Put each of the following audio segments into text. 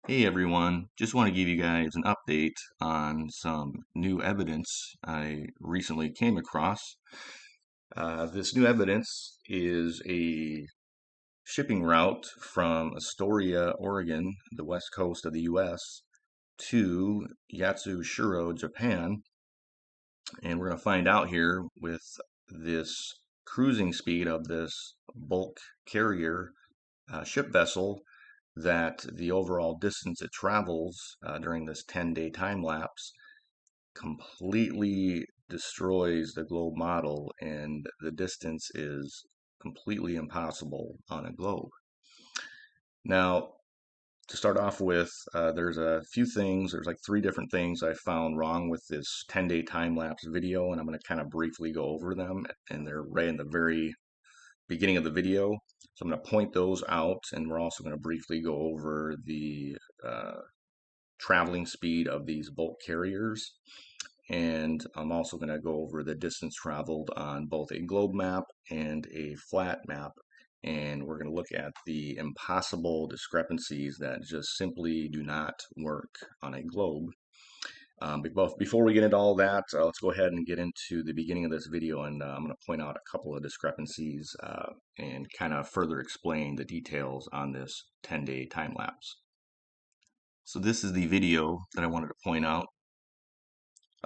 Hey everyone, just want to give you guys an update on some new evidence I recently came across. This new evidence is a shipping route from Astoria, Oregon, the west coast of the US, to Yatsushiro, Japan. And we're going to find out here with this cruising speed of this bulk carrier ship vessel that the overall distance it travels during this 10-day time lapse completely destroys the globe model, and the distance is completely impossible on a globe. Now, to start off with, there's a few things, there's like three different things I found wrong with this 10-day time lapse video, and I'm going to kind of briefly go over them, and they're right in the very beginning of the video. So I'm going to point those out, and we're also going to briefly go over the traveling speed of these bulk carriers. And I'm also going to go over the distance traveled on both a globe map and a flat map. And we're going to look at the impossible discrepancies that just simply do not work on a globe. Before we get into all that, let's go ahead and get into the beginning of this video, and I'm going to point out a couple of discrepancies and kind of further explain the details on this 10-day time lapse. So this is the video that I wanted to point out.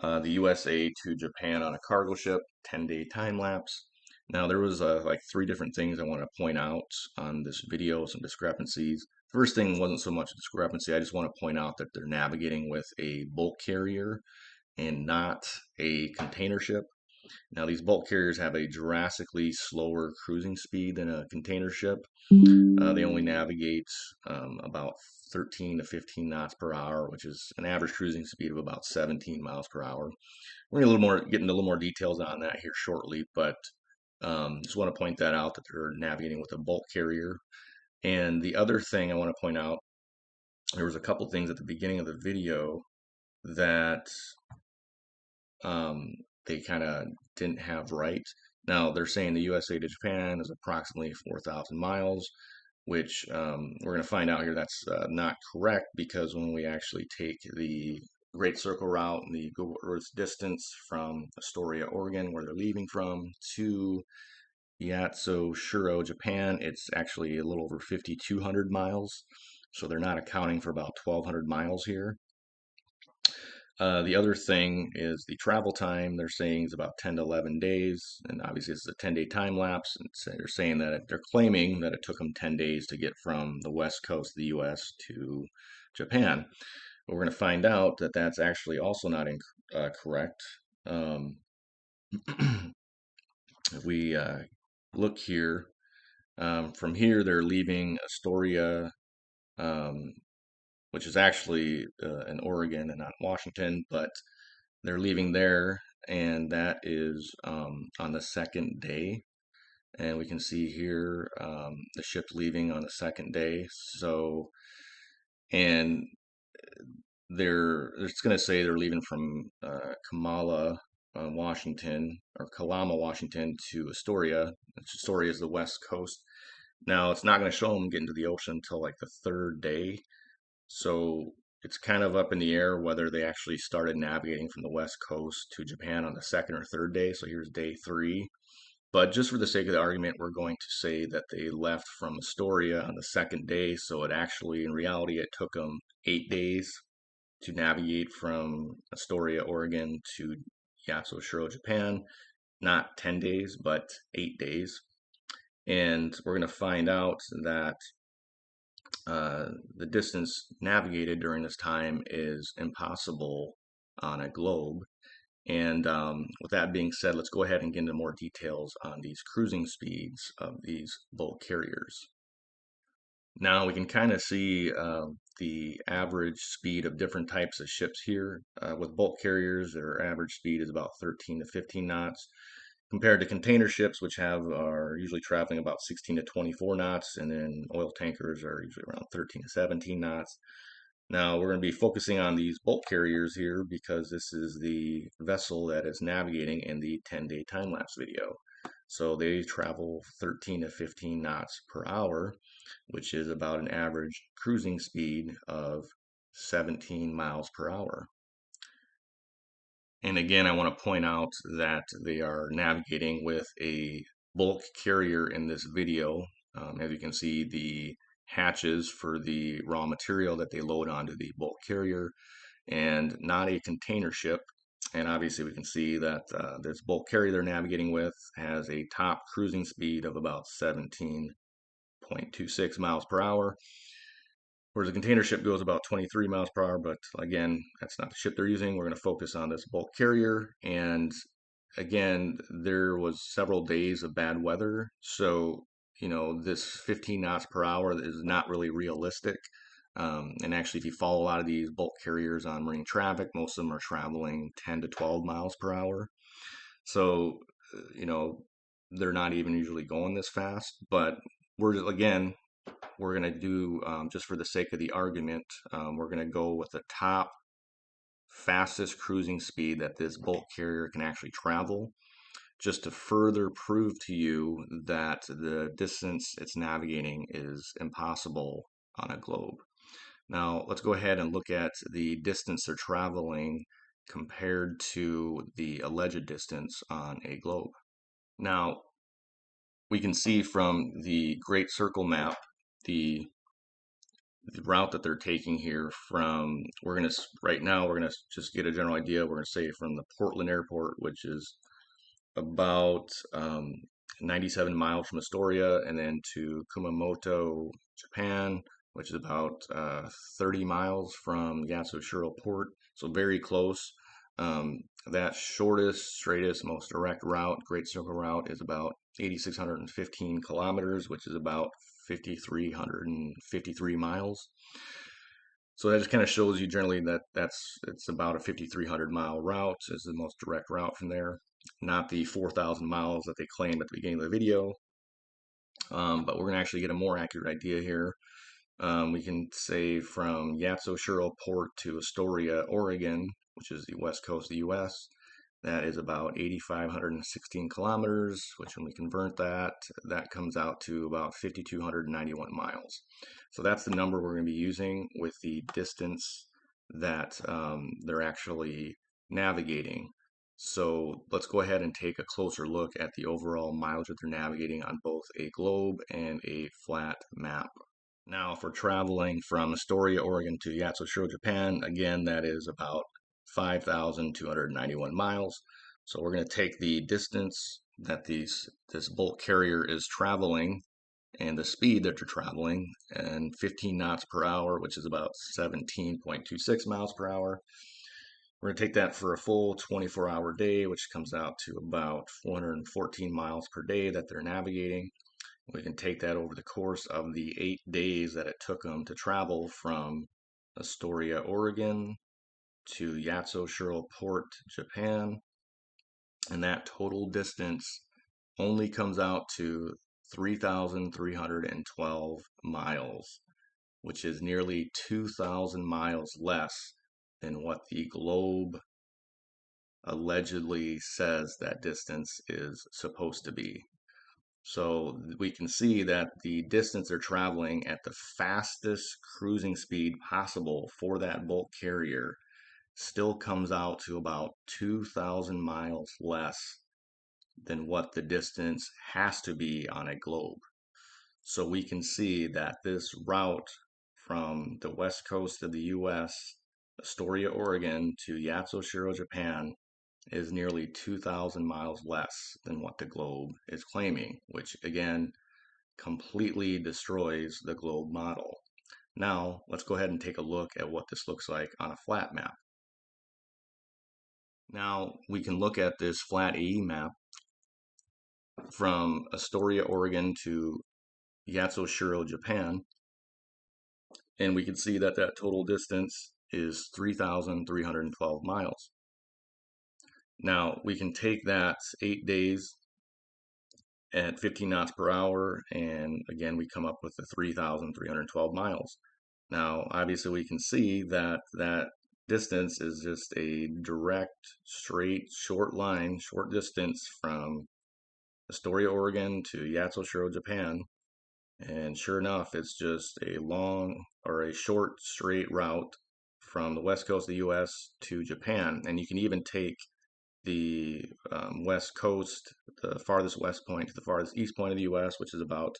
The USA to Japan on a cargo ship, 10-day time lapse. Now there was like three different things I wanted to point out on this video, some discrepancies. First thing wasn't so much discrepancy, I just want to point out that they're navigating with a bulk carrier and not a container ship. Now these bulk carriers have a drastically slower cruising speed than a container ship. They only navigate about 13 to 15 knots per hour, which is an average cruising speed of about 17 miles per hour. We're going to get into a little more details on that here shortly, but just want to point that out that they're navigating with a bulk carrier. And the other thing I want to point out, there was a couple things at the beginning of the video that they kind of didn't have right. Now they're saying the USA to Japan is approximately 4,000 miles, which we're going to find out here that's not correct, because when we actually take the Great Circle route and the Google Earth distance from Astoria, Oregon, where they're leaving from, to Yatsushiro, Japan, it's actually a little over 5,200 miles. So they're not accounting for about 1,200 miles here. The other thing is the travel time. They're saying is about 10 to 11 days, and obviously this is a 10-day time lapse. And so they're saying that they're claiming that it took them 10 days to get from the west coast of the U.S. to Japan. But we're going to find out that that's actually also not correct. If we look here, from here they're leaving Astoria, um, which is actually in Oregon and not Washington, but they're leaving there, and that is on the second day. And we can see here the ship's leaving on the second day. So, and it's going to say they're leaving from Kamala, Washington, or Kalama, Washington, to Astoria. Astoria is the west coast. Now, it's not going to show them getting to the ocean until like the third day. So it's kind of up in the air whether they actually started navigating from the west coast to Japan on the second or third day. So here's day 3. But just for the sake of the argument, we're going to say that they left from Astoria on the second day. So it actually, in reality, it took them 8 days to navigate from Astoria, Oregon to Yatsushiro, Japan. Not 10 days, but 8 days. And we're going to find out that the distance navigated during this time is impossible on a globe. And with that being said, let's go ahead and get into more details on these cruising speeds of these bulk carriers. Now we can kind of see the average speed of different types of ships here. With bulk carriers, their average speed is about 13 to 15 knots, compared to container ships, which are usually traveling about 16 to 24 knots, and then oil tankers are usually around 13 to 17 knots. Now we're going to be focusing on these bulk carriers here because this is the vessel that is navigating in the 10-day time lapse video. So they travel 13 to 15 knots per hour, which is about an average cruising speed of 17 miles per hour. And again, I want to point out that they are navigating with a bulk carrier in this video. As you can see, the hatches for the raw material that they load onto the bulk carrier, and not a container ship. And obviously we can see that this bulk carrier they're navigating with has a top cruising speed of about 17.26 miles per hour, whereas the container ship goes about 23 miles per hour. But again, that's not the ship they're using. We're going to focus on this bulk carrier. And again, there was several days of bad weather. So, this 15 knots per hour is not really realistic. And actually, if you follow a lot of these bulk carriers on marine traffic, most of them are traveling 10 to 12 miles per hour. So, they're not even usually going this fast. But we're going to do, just for the sake of the argument, we're going to go with the top fastest cruising speed that this bulk carrier can actually travel, just to further prove to you that the distance it's navigating is impossible on a globe. Now, let's go ahead and look at the distance they're traveling compared to the alleged distance on a globe. Now, we can see from the Great Circle map the route that they're taking here from, right now, we're going to just get a general idea. We're going to say from the Portland airport, which is about 97 miles from Astoria, and then to Kumamoto, Japan, which is about 30 miles from Yatsushiro port. So very close. That shortest, straightest, most direct route, Great Circle route, is about 8,615 kilometers, which is about 5,353 miles. So that just kind of shows you generally that it's about a 5,300-mile route is the most direct route from there, not the 4,000 miles that they claimed at the beginning of the video. But we're going to actually get a more accurate idea here. We can say from Yatsushiro Port to Astoria, Oregon, which is the west coast of the U.S., that is about 8,516 kilometers, which when we convert that, that comes out to about 5,291 miles. So that's the number we're going to be using with the distance that they're actually navigating. So let's go ahead and take a closer look at the overall mileage that they're navigating on both a globe and a flat map. Now, if we're traveling from Astoria, Oregon to Yatsushiro, Japan, again, that is about 5,291 miles. So we're going to take the distance that this bulk carrier is traveling and the speed that they're traveling, and 15 knots per hour, which is about 17.26 miles per hour. We're going to take that for a full 24-hour day, which comes out to about 414 miles per day that they're navigating. We can take that over the course of the 8 days that it took them to travel from Astoria, Oregon to Yatsushiro Port, Japan. And that total distance only comes out to 3,312 miles, which is nearly 2,000 miles less than what the globe allegedly says that distance is supposed to be. So we can see that the distance they're traveling at the fastest cruising speed possible for that bulk carrier still comes out to about 2,000 miles less than what the distance has to be on a globe. So we can see that this route from the west coast of the US, Astoria, Oregon, to Yatsushiro, Japan, is nearly 2,000 miles less than what the globe is claiming, which again completely destroys the globe model. Now, let's go ahead and take a look at what this looks like on a flat map. Now, we can look at this flat AE map from Astoria, Oregon to Yatsushiro, Japan, and we can see that that total distance is 3,312 miles. Now, we can take that 8 days at 15 knots per hour, and again, we come up with the 3,312 miles. Now, obviously, we can see that that distance is just a direct, straight, short line, short distance from Astoria, Oregon to Yatsushiro, Japan. And sure enough, it's just a long or a short straight route from the west coast of the US to Japan. And you can even take the west coast, the farthest west point to the farthest east point of the US, which is about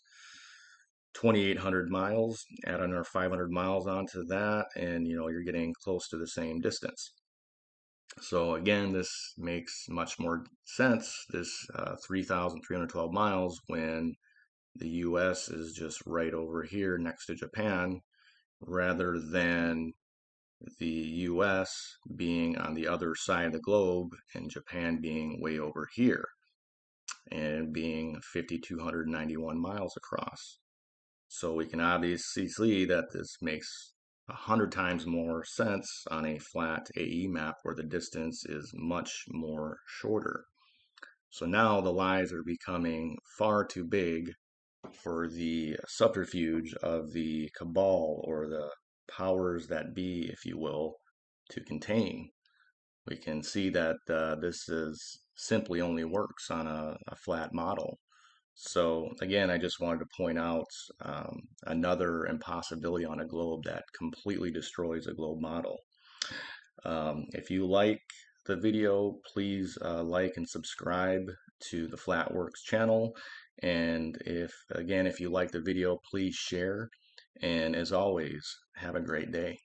2,800 miles. Add another 500 miles onto that, and you're getting close to the same distance. So again, this makes much more sense, this 3,312 miles, when the US is just right over here next to Japan, rather than the US being on the other side of the globe and Japan being way over here and being 5,291 miles across. So we can obviously see that this makes 100 times more sense on a flat AE map where the distance is much more shorter. So now the lies are becoming far too big for the subterfuge of the cabal, or the powers that be, if you will, to contain. We can see that this is simply only works on a flat model. So again, I just wanted to point out another impossibility on a globe that completely destroys a globe model. If you like the video, please like and subscribe to the Flatworks channel. And if you like the video, please share. And as always, have a great day.